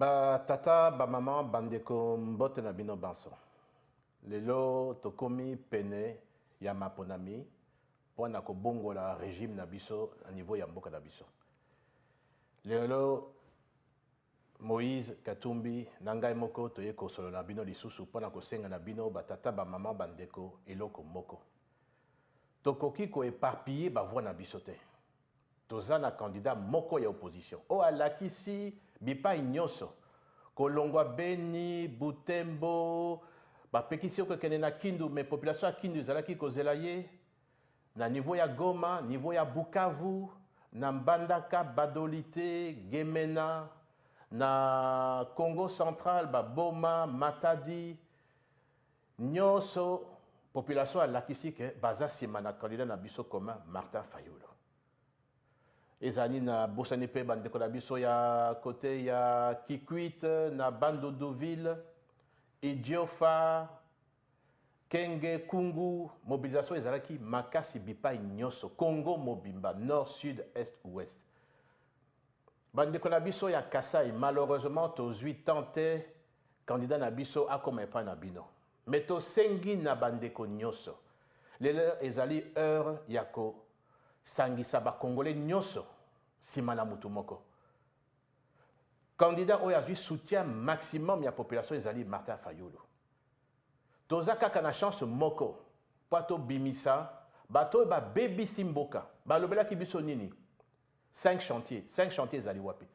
Ba tata, ba maman, bandeko mbote na bino banso. Lelo tokomi pene ya maponami po na kobongo la régime na biso à niveau ya mboka na biso. Lelo Moïse Katumbi nangai moko toye kosolo na bino lisusu po na kosenga na bino ba tata ba maman bandeko eloko moko. Tokoki ko éparpiller ba voix na biso te. Toza na candidat moko ya opposition. O alakisi bipa nyonso. Kolongwa Beni, Butembo, bapekisi ko kene na Kindu, mais population ya Kindu ezalaki kozela ye na niveau ya Goma, niveau ya Bukavu, na Mbandaka, Badolite, Gemena, na Congo central, Boma, Matadi, nyonso population alakisi ke baza sima na candidat na biso commun Martin Fayulu. Ezali na bosani pe bandeko na biso ya côté ya Kikwit na Bandodoville, Idiofa, Kenge, Kungu, mobilisation ezalaki makasi bipai nyonso, Congo mobimba, nord, sud, est, ouest. Bandeko na biso ya Kasai, malheureusement, tozwi tante candidat na biso akoma epa na bino. Mais tosengi na bandeko nyonso. Lelo ezali heure yako sangisa ba Congolais nyonso sima na mutu moko. Candidat oyo azwi soutien maximum ya population ezali Martin Fayulu. Toza kaka na chance moko pato bimisa bato ba baby simboka balobelaki biso nini 5 chantiers ezali wapi.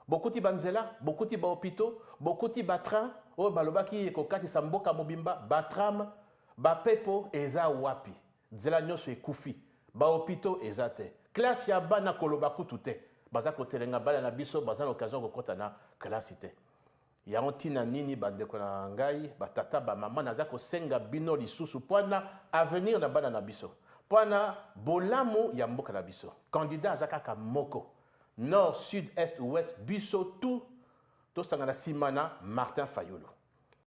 Bokuti banzela, bokuti ba hôpitaux, bokuti ba train oyo balobaki kokatisa mboka mobimba, ba tram, ba pepo eza wapi. Nzela nyonso ekufi. Ba hôpitaux ezate. Classe ya bana koloba kutu te. Baza kotelenga bana na biso baza l'occasion kokota na classe te. Ya ontina nini bandeko na ngai, ba tata ba maman naza kosenga bino lisusu pwana avenir na bana na biso. Pwana bolamu ya mboka na biso. Candidat azakaka moko. Nord, sud, est, ouest, biso tout. Tosanga na simana Martin Fayulu.